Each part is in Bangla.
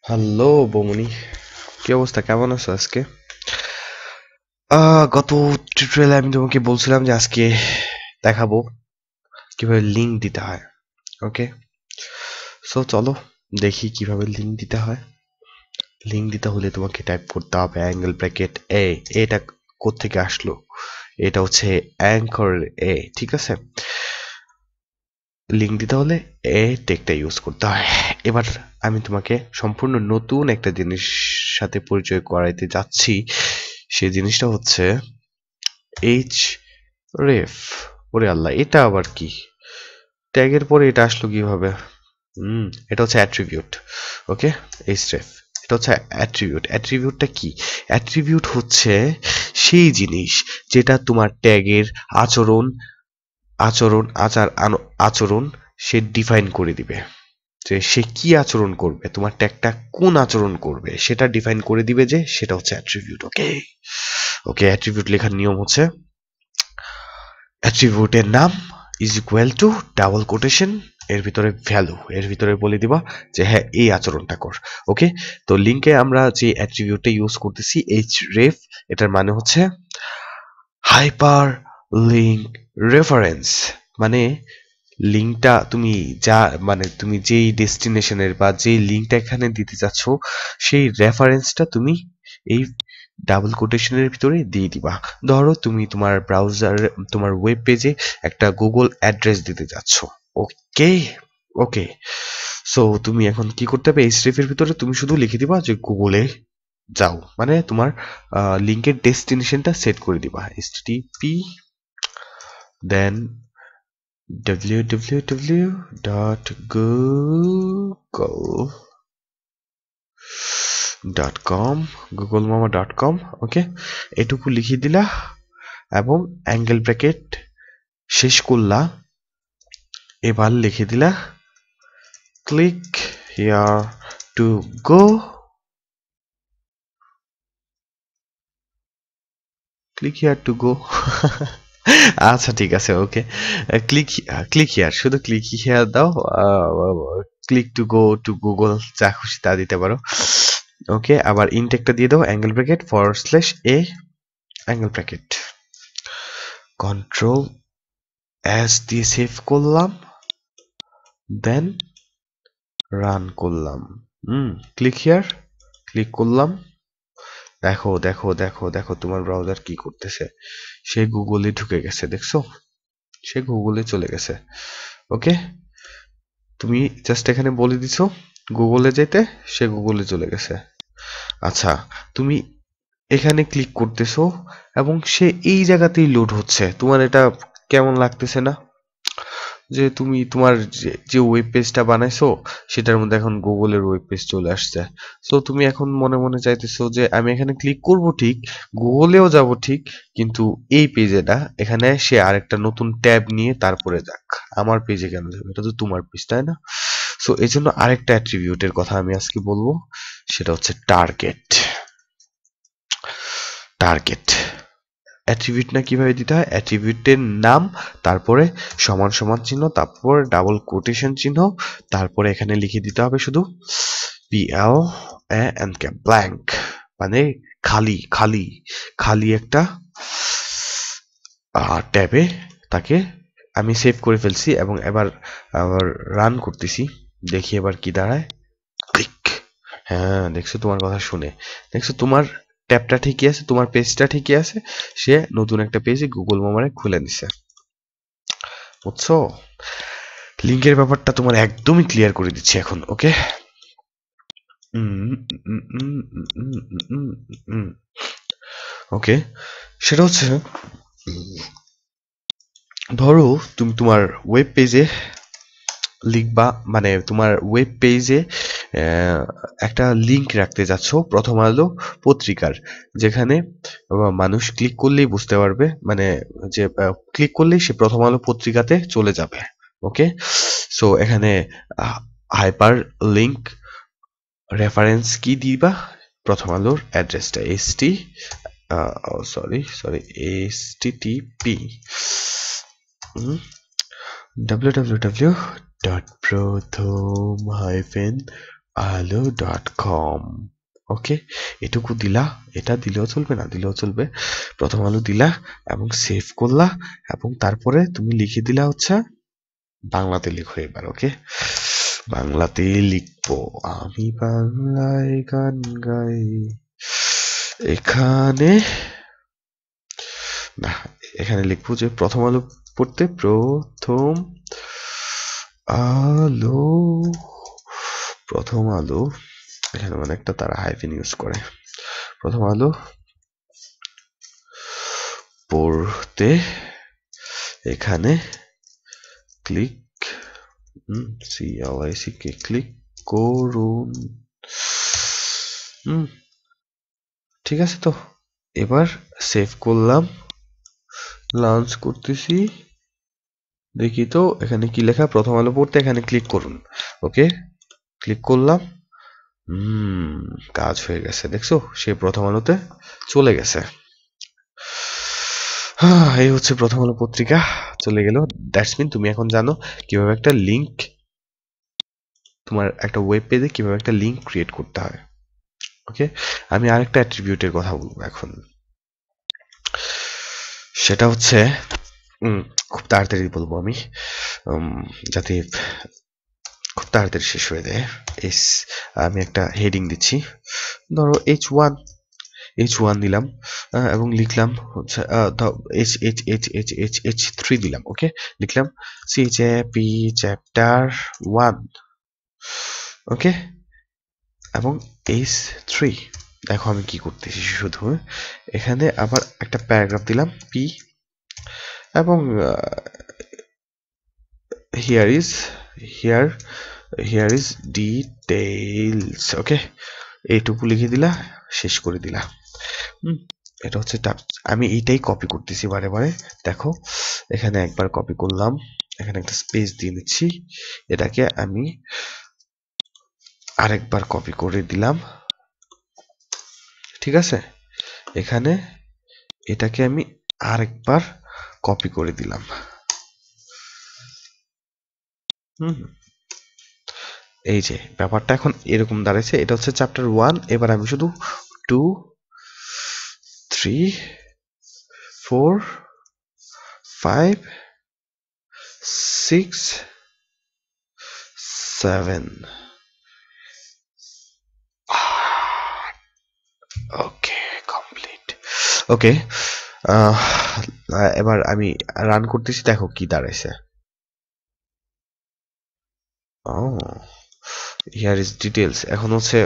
হ্যালো বৌমনি, কি অবস্থা? কেমন আছো আজকে? গত টিউটোরিয়ালে আমি তোমাকে বলছিলাম যে আজকে দেখাবো কিভাবে লিঙ্ক দিতে হয়। ওকে, সো চলো দেখি কিভাবে লিঙ্ক দিতে হয়। লিঙ্ক দিতে হলে তোমাকে টাইপ করতে হবে অ্যাঙ্গেল ব্র্যাকেট এ। এটা কোত্থেকে আসলো? এটা হচ্ছে অ্যাঙ্কর এ, ঠিক আছে? লিঙ্ক দিতে হলে এ টেকটা ইউজ করতে হয়। এবার আমি তোমাকে সম্পূর্ণ নতুন একটা জিনিস সাথে পরিচয় করাইতে যাচ্ছি। সেই জিনিসটা হচ্ছে এইচ রেফ। ওরে আল্লাহ, এটা আবার কি? ট্যাগের পরে এটা আসলো কিভাবে? এটা হচ্ছে অ্যাট্রিবিউট। ওকে, এইচ রেফ এটা হচ্ছে অ্যাট্রিবিউট। অ্যাট্রিবিউটটা কি? অ্যাট্রিবিউট হচ্ছে সেই জিনিস যেটা তোমার ট্যাগের আচরণ আচরণ আচার আচরণ সে ডিফাইন করে দিবে। যে সে কি আচরণ করবে, তোমার ট্যাগটা কোন আচরণ করবে সেটা ডিফাইন করে দিবে, যে সেটা হচ্ছে অ্যাট্রিবিউট। ওকে, ওকে, অ্যাট্রিবিউট লেখার নিয়ম হচ্ছে অ্যাট্রিবিউটের নাম is equal to double quotation এর ভিতরে ভ্যালু, এর ভিতরে বলে দিবা যে হ্যাঁ এই আচরণটা কর। ওকে, তো লিঙ্কে আমরা যে অ্যাট্রিবিউটটা ইউজ করতেছি এইচ রেফ, এটার মানে হচ্ছে হাইপার লিঙ্ক রেফারেন্স। মানে লিঙ্কটা তুমি যা মানে তুমি যেই ডেস্টিনেশনের বা যেই লিঙ্কটা এখানে দিতে চাচ্ছ সেই রেফারেন্সটা তুমি এই ডাবল কোটেশনের ভিতরে দিয়ে দিবা। ধরো তুমি তোমার ব্রাউজার, তোমার ওয়েব পেজে একটা গুগল অ্যাড্রেস দিতে যাচ্ছ। ওকে, ওকে, সো তুমি এখন কি করতে হবে? এইচটিএফ এর ভিতরে তুমি শুধু লিখে দিবা যে গুগলে যাও, মানে তোমার লিঙ্কের ডেস্টিনেশনটা সেট করে দিবা http দেন www.google.com googlemama.com। ওকে, এটুকু লিখে দিলা এবং অ্যাঙ্গেল ব্র্যাকেট শেষ করলা। এবার লিখে দিলা click here to go. Click here to go. আচ্ছা ঠিক আছে, ওকে, ক্লিক ক্লিক হিয়ার, শুধু ক্লিক হিয়ার দাও। Click to go to Google, যা খুশি তা দিতে পারো। ওকে, আবার ইনটেকটা দিয়ে দাও অ্যাঙ্গেল ব্র্যাকেট ফরওয়ার্ড স্ল্যাশ এ অ্যাঙ্গেল ব্র্যাকেট। কন্ট্রোল এস দিয়ে সেভ করলাম, দেন রান করলাম। ক্লিক হিয়ার, ক্লিক করলাম। দেখো দেখো দেখো দেখো তোমার ব্রাউজার কি করতেছে। সে গুগলে ঢুকে গেছে, দেখছো? সে গুগলে চলে গেছে। ওকে, তুমি জাস্ট এখানে বলে দিছো গুগলে যেতে, সে গুগলে চলে গেছে। আচ্ছা, তুমি এখানে ক্লিক করতেছো এবং সে এই জায়গাতেই লোড হচ্ছে। তোমার এটা কেমন লাগতেছে না? যে তুমি তোমার যে ওয়েব পেজটা বানাইছো সেটার মধ্যে এখন গুগলের ওয়েব পেজ চলে আসছে। সো তুমি এখন মনে মনে চাইতেছো যে আমি এখানে ক্লিক করব ঠিক, গুগলেও যাব ঠিক, কিন্তু এই পেজে না, এখানে সে আরেকটা নতুন ট্যাব নিয়ে তারপরে যাক। আমার পেজে কেন যাবে? এটা তো তোমার পেজ, তাই না? সো এই জন্য আরেকটা অ্যাট্রিবিউটের কথা আমি আজকে বলবো, সেটা হচ্ছে টার্গেট। টার্গেট অ্যাট্রিবিউট না কিভাবে দিতে হয়? অ্যাট্রিবিউটের নাম, তারপরে সমান সমান চিহ্ন, তারপর ডাবল কোটেশন চিহ্ন, তারপরে এখানে লিখে দিতে হবে শুধু পিএল এন্ড ব্ল্যাঙ্ক, মানে খালি খালি খালি একটা ট্যাবে তাকে আমি সেভ করে ফেলছি এবং এবার আবার রান করতেছি। দেখি এবার কি দাঁড়ায়। ক্লিক। হ্যাঁ, দেখছো তোমার কথা শুনে, দেখছো তোমার ট্যাবটা ঠিকই আছে, তোমার পেজটা ঠিকই আছে, সে নতুন একটা পেজে গুগল মামারে খুলে নিছে। বুঝছো? লিংকের ব্যাপারটা তোমার একদমই ক্লিয়ার করে দিচ্ছি এখন। ওকে, ওকে, সেটা হচ্ছে ধরো তুমি তোমার ওয়েব পেজে লিখবা, মানে তোমার ওয়েব পেজে একটা লিংক রাখতে যাচ্ছ প্রথম আলো পত্রিকার, যেখানে মানুষ ক্লিক করলেই বুঝতে পারবে, মানে যে ক্লিক করলেই সে প্রথম আলো পত্রিকাতে চলে যাবে। ওকে, সো এখানে হাইপার লিংক রেফারেন্স কি দিবা? প্রথম আলোর অ্যাড্রেসটা ST sorry sorry http www.prothom alo.com। ওকে, এটুকু দিলা, এটা দিলেও চলবে না দিলেও চলবে। প্রথম আলো দিলা এবং সেভ করলা এবং তারপরে তুমি লিখে দিলা হচ্ছে বাংলাতে লিখো এবার। ওকে, বাংলাতে লিখবো, আমি বাংলায় গান গাই। এখানে না, এখানে লিখবো যে প্রথম আলো পড়তে প্রথম আলো, প্রথম আলো, এখানে মানে একটা তারা হাইফেন ইউজ করে, প্রথম আলো পড়তে এখানে ক্লিক CLICK ক্লিক করুন। ঠিক আছে, তো এবার সেভ করলাম, লঞ্চ করতেছি, দেখি তো এখানে কি লেখা, প্রথম আলো পড়তে এখানে ক্লিক করুন। ওকে, ক্লিক করলাম, কাজ হয়ে গেছে, দেখছো সে প্রথম আলোতে চলে গেছে। এই হচ্ছে প্রথম আলো পত্রিকা চলে গেল। দ্যাটস মিন তুমি এখন জানো কিভাবে একটা লিংক, তোমার একটা ওয়েব পেজে কিভাবে একটা লিংক ক্রিয়েট করতে হয়। ওকে, আমি আরেকটা অ্যাট্রিবিউটের কথা বলবো এখন, সেটা হচ্ছে খুব তাড়াতাড়ি বলবো আমি, যাতে খুব তাড়াতাড়ি শেষ হয়ে যায়। আমি একটা হেডিং দিচ্ছি, ধরো H1 দিলাম এবং লিখলাম হচ্ছে H3 দিলাম। ওকে, লিখলাম CHAP চ্যাপ্টার 1। ওকে, এবং H3 দেখো আমি কি করতেছি, শুধু এখানে আবার একটা প্যারাগ্রাফ দিলাম P এবং here is details। ওকে, এইটুকু লিখে দিলা, শেষ করে দিলা। এটা হচ্ছে আমি এইটাই কপি করতেছি বারে বারে। দেখো এখানে একবার কপি করলাম, এখানে একটা স্পেস দিয়ে দিচ্ছি, এটাকে আমি আরেকবার কপি করে দিলাম। ঠিক আছে, এখানে এটাকে আমি আরেকবার কপি করে দিলাম। এই যে ব্যাপারটা এখন এরকম দাঁড়াইছে, এটা হচ্ছে চ্যাপ্টার 1। এবার আমি শুধু 2 3 4 5 6 7 ওকে, কমপ্লিট। ওকে, এবার আমি রান করতেছি, দেখো কি দাঁড়াইছে। Here is details. এখন হচ্ছে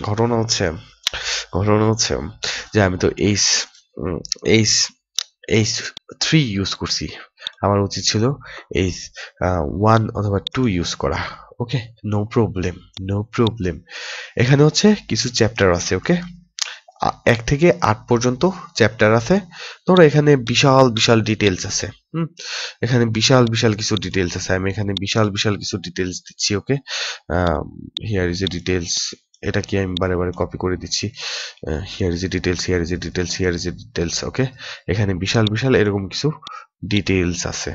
ঘটনা হচ্ছে যে আমি তো H3 ইউজ করছি, আমার উচিত ছিল H1 অথবা 2 ইউজ করা। ওকে, নো প্রবলেম। এখানে হচ্ছে কিছু চ্যাপ্টার আছে। ওকে, 1 থেকে 8 পর্যন্ত চ্যাপ্টার আছে। ধরো এখানে বিশাল ডিটেলস আছে। এখানে বিশাল কিছু ডিটেলস আছে, আমি এখানে বিশাল কিছু ডিটেলস দিচ্ছি। Okay, here is a details, এটা কি আমি বারে বারে কপি করে দিচ্ছি। Here is a details. Okay, এখানে বিশাল এরকম কিছু ডিটেলস আছে।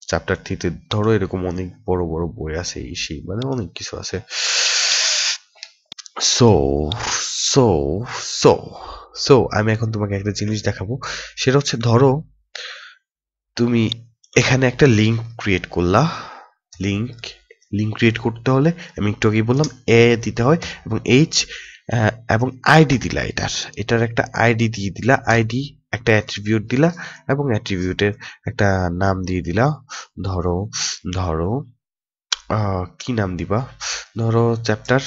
চ্যাপ্টার 3 তে ধরো এরকম অনেক বড় বই আছে, সেই মানে অনেক কিছু আছে। সো আমি এখন তোমাকে একটা জিনিস দেখাবো, সেটা হচ্ছে ধরো তুমি এখানে একটা লিংক ক্রিয়েট করলা। লিংক ক্রিয়েট করতে হলে আমি একটু আগেই বললাম এ দিতে হয় এবং এইচ এবং আইডি দিলা, এটার একটা আইডি দিয়ে দিলা, আইডি একটা অ্যাট্রিবিউট দিলা এবং অ্যাট্রিবিউটের একটা নাম দিয়ে দিলা। ধরো কি নাম দিবা, ধরো চ্যাপ্টার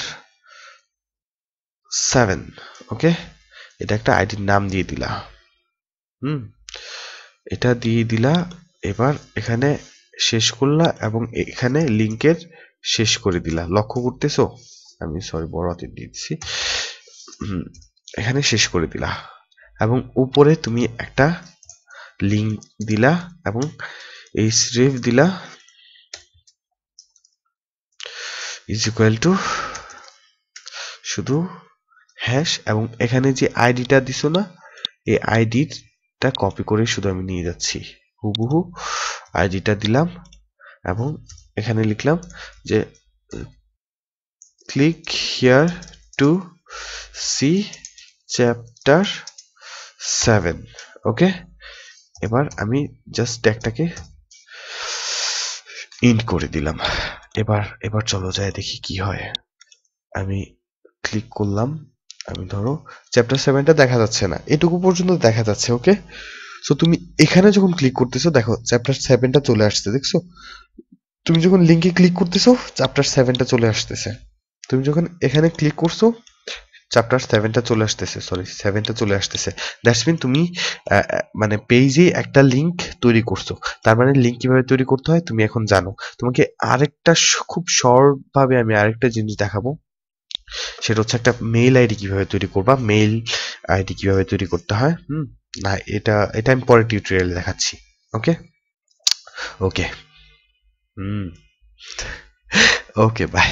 7। ওকে, এটা একটা আইডির নাম দিয়ে দিলা। এটা দিয়ে দিলা, এবার এখানে শেষ করলা এবং এখানে লিংকের শেষ করে দিলা। লক্ষ্য করতেছো, আমি সরি বড় হাতে দিয়ে দিচ্ছি, এখানে শেষ করে দিলা এবং উপরে তুমি একটা লিংক দিলা এবং href দিলা ইজ ইকুয়াল টু শুধু হ্যাশ এবং এখানে যে আইডিটা দিছো না, এই আইডিটা কপি করে শুধু আমি নিয়ে যাচ্ছি, হুবহু আইডিটা দিলাম এবং এখানে লিখলাম যে click here to see chapter 7. ওকে, এবার আমি জাস্ট ট্যাগটাকে ইন্ট করে দিলাম। এবার চলো যাই দেখি কি হয়। আমি ক্লিক করলাম, আমি ধরো চ্যাপ্টার 7টা দেখা যাচ্ছে না, এটুকু পর্যন্ত দেখা যাচ্ছে। ওকে, সো তুমি এখানে যখন ক্লিক করতেছো দেখো চ্যাপ্টার 7টা চলে আসছে, দেখছো? তুমি যখন লিংকে ক্লিক করতেছো চ্যাপ্টার 7টা চলে আসতেছে। তুমি যখন এখানে ক্লিক করছো চ্যাপ্টার 7টা চলে আসতেছে, সরি 7টা চলে আসতেছে। দ্যাটস মিন তুমি মানে পেজে একটা লিংক তৈরি করছো। তার মানে লিংক কিভাবে তৈরি করতে হয় তুমি এখন জানো। তোমাকে আরেকটা খুব শর্ট ভাবে আমি আরেকটা জিনিস দেখাবো, সেটা হচ্ছে একটা মেইল আইডি কিভাবে তৈরি করবা, মেইল আইডি কিভাবে তৈরি করতে হয়। না, এটা আমি পরে টিউটোরিয়ালে দেখাচ্ছি। ওকে ওকে, ওকে, বাই।